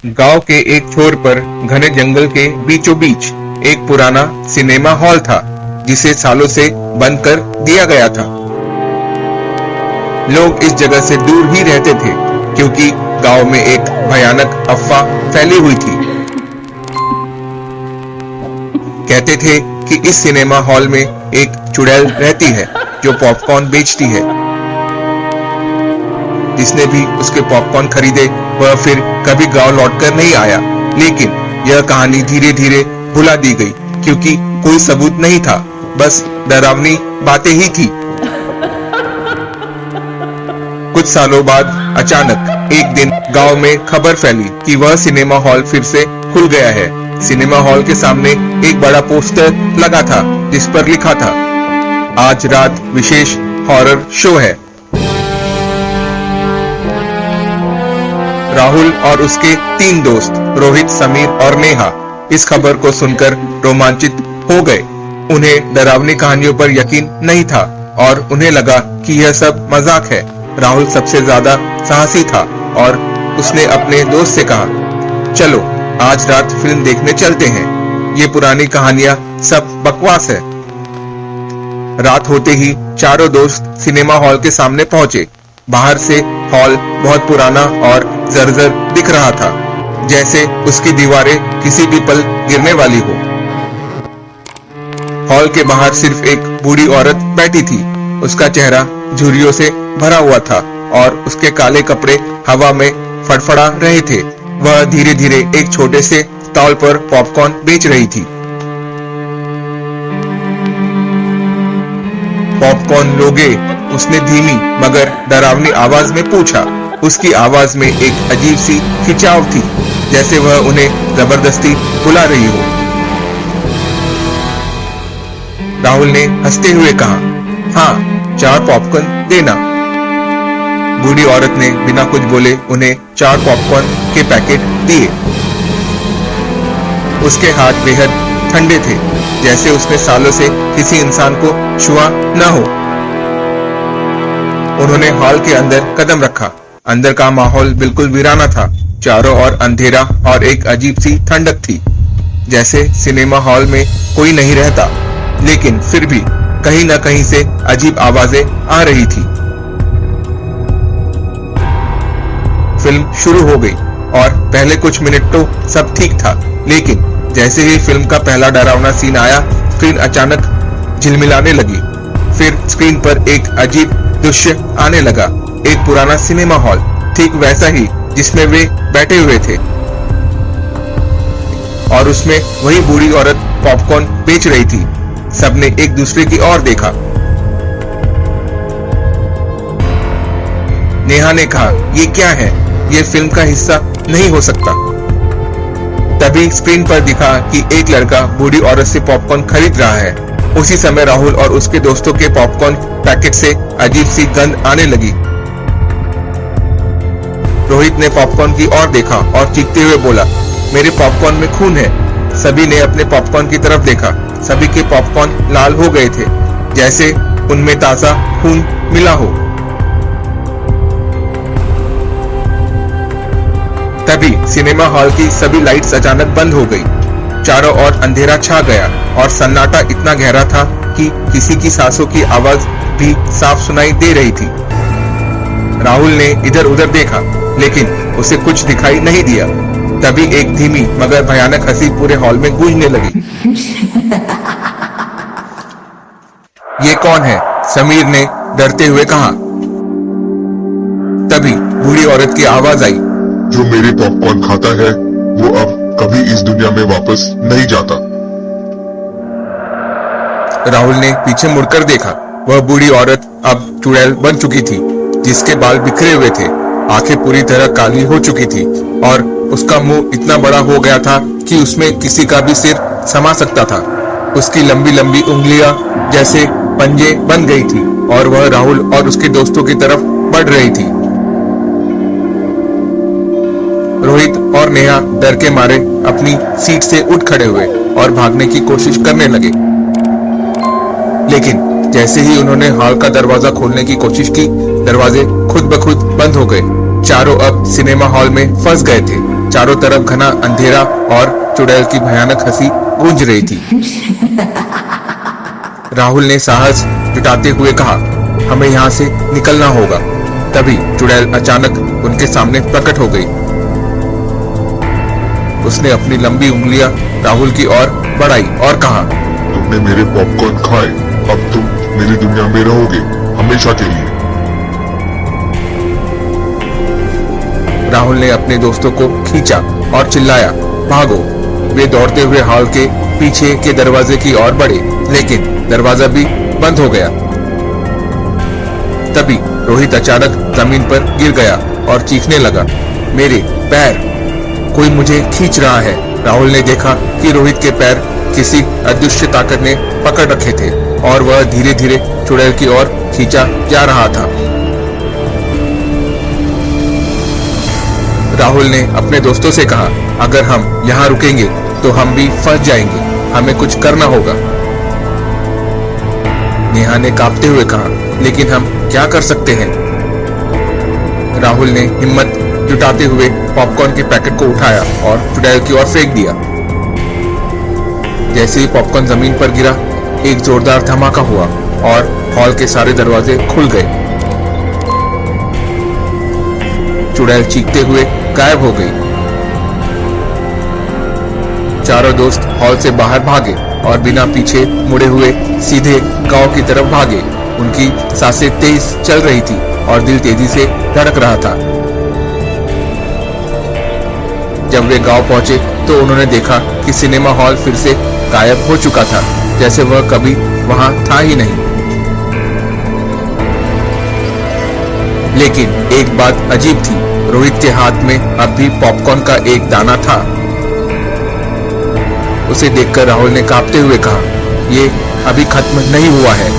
गांव के एक छोर पर घने जंगल के बीचों बीच एक पुराना सिनेमा हॉल था जिसे सालों से बंद कर दिया गया था। लोग इस जगह से दूर ही रहते थे क्योंकि गांव में एक भयानक अफवाह फैली हुई थी। कहते थे कि इस सिनेमा हॉल में एक चुड़ैल रहती है जो पॉपकॉर्न बेचती है। जिसने भी उसके पॉपकॉर्न खरीदे वह फिर कभी गांव लौटकर नहीं आया। लेकिन यह कहानी धीरे धीरे भुला दी गई क्योंकि कोई सबूत नहीं था, बस डरावनी बातें ही थी। कुछ सालों बाद अचानक एक दिन गांव में खबर फैली कि वह सिनेमा हॉल फिर से खुल गया है। सिनेमा हॉल के सामने एक बड़ा पोस्टर लगा था जिस पर लिखा था, आज रात विशेष हॉरर शो है। राहुल और उसके 3 दोस्त रोहित, समीर और नेहा इस खबर को सुनकर रोमांचित हो गए। उन्हें डरावनी कहानियों पर यकीन नहीं था और उन्हें लगा कि यह सब मजाक है। राहुल सबसे ज्यादा साहसी था और उसने अपने दोस्त से कहा, चलो आज रात फिल्म देखने चलते हैं, ये पुरानी कहानियां सब बकवास है। रात होते ही चारों दोस्त सिनेमा हॉल के सामने पहुंचे। बाहर से हॉल बहुत पुराना और जर्जर दिख रहा था, जैसे उसकी दीवारें किसी भी पल गिरने वाली हो। हॉल के बाहर सिर्फ एक बूढ़ी औरत बैठी थी। उसका चेहरा झुर्रियों से भरा हुआ था और उसके काले कपड़े हवा में फड़फड़ा रहे थे। वह धीरे धीरे एक छोटे से स्टॉल पर पॉपकॉर्न बेच रही थी। पॉपकॉर्न लोगे? उसने धीमी मगर डरावनी आवाज में पूछा। उसकी आवाज में एक अजीब सी खिंचाव थी, जैसे वह उन्हें जबरदस्ती बुला रही हो। राहुल ने हंसते हुए कहा, हाँ 4 पॉपकॉर्न देना। बूढ़ी औरत ने बिना कुछ बोले उन्हें 4 पॉपकॉर्न के पैकेट दिए। उसके हाथ बेहद ठंडे थे, जैसे उसने सालों से किसी इंसान को छुआ न हो। उन्होंने हॉल के अंदर कदम रखा। अंदर का माहौल बिल्कुल वीराना था। चारों ओर अंधेरा और एक अजीब सी ठंडक थी, जैसे सिनेमा हॉल में कोई नहीं रहता। लेकिन फिर भी कहीं न कहीं से अजीब आवाजें आ रही थी। फिल्म शुरू हो गई और पहले कुछ मिनट तो सब ठीक था, लेकिन जैसे ही फिल्म का पहला डरावना सीन आया, स्क्रीन अचानक झिलमिलाने लगी। फिर स्क्रीन पर एक अजीब दृश्य आने लगा। एक पुराना सिनेमा हॉल, ठीक वैसा ही जिसमें वे बैठे हुए थे, और उसमें वही बूढ़ी औरत पॉपकॉर्न बेच रही थी। सबने एक दूसरे की ओर देखा। नेहा ने कहा, ये क्या है? ये फिल्म का हिस्सा नहीं हो सकता। तभी स्क्रीन पर दिखा कि एक लड़का बूढ़ी औरत से पॉपकॉर्न खरीद रहा है। उसी समय राहुल और उसके दोस्तों के पॉपकॉर्न पैकेट से अजीब सी गंध आने लगी। रोहित ने पॉपकॉर्न की ओर देखा और चीखते हुए बोला, मेरे पॉपकॉर्न में खून है। सभी ने अपने पॉपकॉर्न की तरफ देखा। सभी के पॉपकॉर्न लाल हो गए थे, जैसे उनमें ताजा खून मिला हो। तभी सिनेमा हॉल की सभी लाइट्स अचानक बंद हो गई। चारों ओर अंधेरा छा गया और सन्नाटा इतना गहरा था कि किसी की सांसों की आवाज भी साफ सुनाई दे रही थी। राहुल ने इधर उधर देखा, लेकिन उसे कुछ दिखाई नहीं दिया। तभी एक धीमी मगर भयानक हंसी पूरे हॉल में गूंजने लगी। ये कौन है? समीर ने डरते हुए कहा। तभी बूढ़ी औरत की आवाज आई, जो मेरे पॉपकॉर्न खाता है वो अब कभी इस दुनिया में वापस नहीं जाता। राहुल ने पीछे मुड़कर देखा। वह बूढ़ी औरत अब चुड़ैल बन चुकी थी, जिसके बाल बिखरे हुए थे, आंखें पूरी तरह काली हो चुकी थी और उसका मुंह इतना बड़ा हो गया था कि उसमें किसी का भी सिर समा सकता था। उसकी लंबी लंबी उंगलियां जैसे पंजे बन गई थी और वह राहुल और उसके दोस्तों की तरफ बढ़ रही थी। रोहित और नेहा डर के मारे अपनी सीट से उठ खड़े हुए और भागने की कोशिश करने लगे। लेकिन जैसे ही उन्होंने हॉल का दरवाजा खोलने की कोशिश की, दरवाजे खुद ब खुद बंद हो गए। चारों अब सिनेमा हॉल में फंस गए थे। चारों तरफ घना अंधेरा और चुड़ैल की भयानक हंसी गूंज रही थी। राहुल ने साहस जुटाते हुए कहा, हमें यहाँ से निकलना होगा। तभी चुड़ैल अचानक उनके सामने प्रकट हो गई। उसने अपनी लंबी उंगलियां राहुल की ओर बढ़ाई और कहा, तुमने मेरे पॉपकॉर्न खाए, अब तुम मेरी दुनिया में रहोगे हमेशा के लिए। राहुल ने अपने दोस्तों को खींचा और चिल्लाया, भागो। वे दौड़ते हुए हॉल के पीछे के दरवाजे की ओर बढ़े, लेकिन दरवाजा भी बंद हो गया। तभी रोहित अचानक जमीन पर गिर गया और चीखने लगा, मेरे पैर, कोई मुझे खींच रहा है। राहुल ने देखा कि रोहित के पैर किसी अदृश्य ताकत ने पकड़ रखे थे और वह धीरे धीरे चुड़ैल की ओर खींचा जा रहा था। राहुल ने अपने दोस्तों से कहा, अगर हम यहाँ रुकेंगे तो हम भी फंस जाएंगे, हमें कुछ करना होगा। नेहा ने कांपते हुए कहा, लेकिन हम क्या कर सकते हैं? राहुल ने हिम्मत जुटाते हुए पॉपकॉर्न के पैकेट को उठाया और चुड़ैल की ओर फेंक दिया। जैसे ही पॉपकॉर्न जमीन पर गिरा, एक जोरदार धमाका हुआ और हॉल के सारे दरवाजे खुल गए। चुड़ैल चीखते हुए गायब हो गई। चारों दोस्त हॉल से बाहर भागे और बिना पीछे मुड़े हुए सीधे गांव की तरफ भागे। उनकी सांसें तेज चल रही थी और दिल तेजी से धड़क रहा था। जब वे गांव पहुंचे तो उन्होंने देखा कि सिनेमा हॉल फिर से गायब हो चुका था, जैसे वह कभी वहां था ही नहीं। लेकिन एक बात अजीब थी, रोहित के हाथ में अब भी पॉपकॉर्न का एक दाना था। उसे देखकर राहुल ने कांपते हुए कहा, ये अभी खत्म नहीं हुआ है।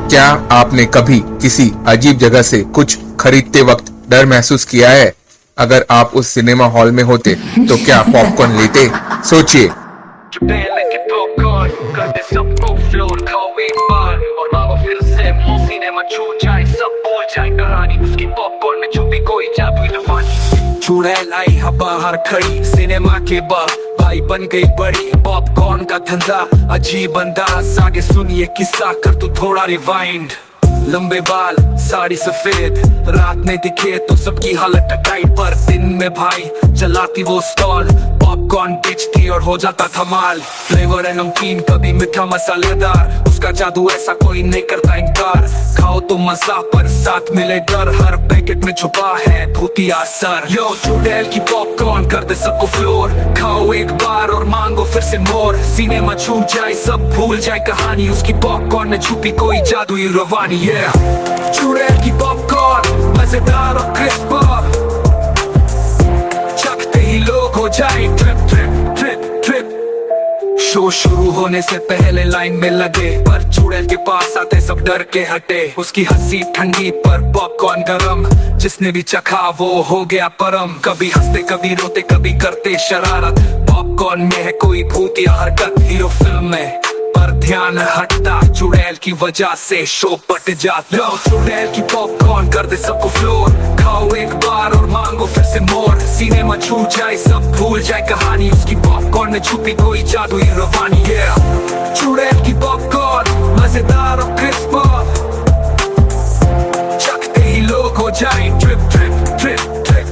क्या आपने कभी किसी अजीब जगह से कुछ खरीदते वक्त डर महसूस किया है? अगर आप उस सिनेमा हॉल में होते तो क्या पॉपकॉर्न लेते? सोचिए। चुड़ैल आई बाहर खड़ी, सिनेमा के बाद भाई बन गई बड़ी। पॉपकॉर्न का धंधा, अजीब अंदाज, आगे सुनिए किस्सा कर तू थोड़ा रिवाइंड। लंबे बाल, साड़ी सफेद, रात में दिखे तो सबकी हालत टाइट, पर दिन में भाई चलाती वो स्टॉल, पॉपकॉर्न बेचती और हो जाता धमाल। फ्लेवर है नमकीन, कभी मीठा मसालेदार, उसका जादू ऐसा कोई नहीं करता इनकार। खाओ तो मजा पर साथ मिले डर, हर पैकेट में छुपा है भूतिया असर। यो चुड़ैल की पॉपकॉर्न कर दे सबको फ्लोर, खाओ एक बार और मांगो फिर से मोर। सिनेमा छूट जाए, सब भूल जाए कहानी, उसकी पॉपकॉर्न में छुपी कोई जादुई रवानी। चुड़ैल की पॉपकॉर्न मजेदार और क्रिस्प, चखते ही लोग हो जाए trip trip trip trip. Show शुरू होने से पहले लाइन में लगे, पर चुड़ैल के पास आते सब डर के हटे। उसकी हंसी ठंडी पर पॉपकॉर्न गरम, जिसने भी चखा वो हो गया परम। कभी हंसते कभी रोते कभी करते शरारत, पॉपकॉर्न में है कोई भूतिया हरकत। हीरो फिल्म में पर ध्यान हटता, चुड़ैल की वजह से शो पट जाता। चुड़ैल की पॉपकॉर्न कर दे सबको फ्लोर, खाओ एक बार और मांगो फिर से मोर। सिनेमा छूट जाए, सब भूल जाए कहानी, उसकी पॉपकॉर्न में छुपी कोई जादुई रवानी। चुड़ैल की पॉपकॉर्न मजेदार और क्रिस्प, चखते ही लोग हो जाए trip trip trip trip.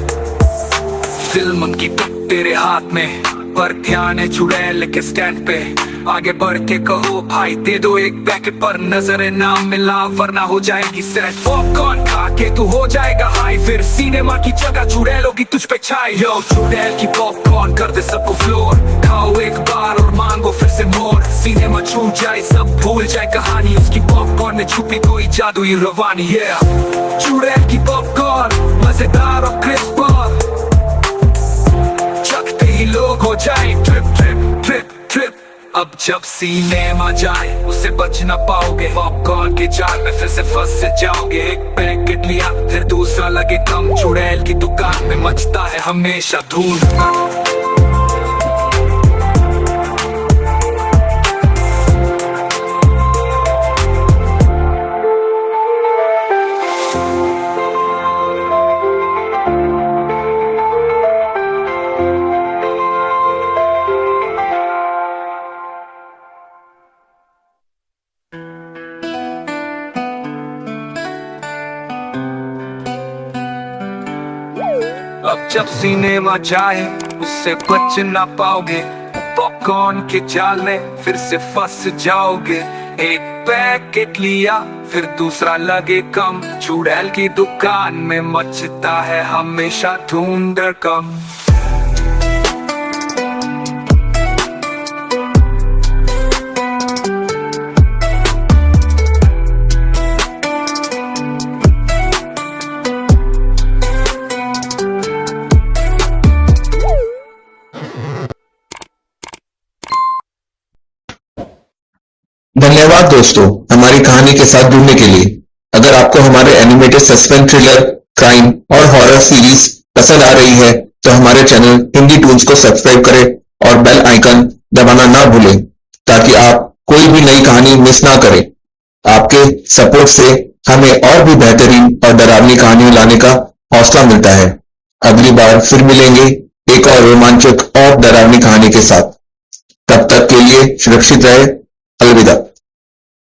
Film की तेरे हाथ में, पर ध्यान है चुड़ैल के स्टैंड पे। आगे बढ़ के कहो भाई दे दो एक पैकेट, पर नजर ना मिला वरना हो जाएगी सेट। पॉपकॉर्न खा के तू हो जाएगा हाई, फिर सिनेमा की जगह चुड़ैलों की तुझ पे छाई। यो चुड़ैल की पॉपकॉर्न कर दे सबको फ्लोर, खाओ एक बार और मांगो फिर से मोर। सिनेमा छूट जाए, सब भूल जाए कहानी, उसकी पॉपकॉर्न में छुपी कोई जादुई रवानी। चुड़ैल की पॉपकॉर्न मजेदार और क्रिस्प, चखते ही लोग हो जाए ट्रिप ट्रिप ट्रिप ट्रिप। अब जब सिनेमा जाए उससे बच ना पाओगे, पॉपकॉर्न के जाल में फिर से फंस जाओगे। एक पैकेट लिया फिर दूसरा लगे कम, चुड़ैल की दुकान में मचता है हमेशा धूम। अब जब सिनेमा जाए उससे बच ना पाओगे, पॉपकॉर्न के जाल में फिर से फंस जाओगे। एक पैकेट लिया फिर दूसरा लगे कम, चुड़ैल की दुकान में मचता है हमेशा धूम-धड़कम। धन्यवाद दोस्तों हमारी कहानी के साथ जुड़ने के लिए। अगर आपको हमारे एनिमेटेड सस्पेंस थ्रिलर, क्राइम और हॉरर सीरीज पसंद आ रही है तो हमारे चैनल हिंदी टून्स को सब्सक्राइब करें और बेल आइकन दबाना ना भूलें ताकि आप कोई भी नई कहानी मिस ना करें। आपके सपोर्ट से हमें और भी बेहतरीन और डरावनी कहानियां लाने का हौसला मिलता है। अगली बार फिर मिलेंगे एक और रोमांचक और डरावनी कहानी के साथ। तब तक के लिए सुरक्षित रहे। अलविदा।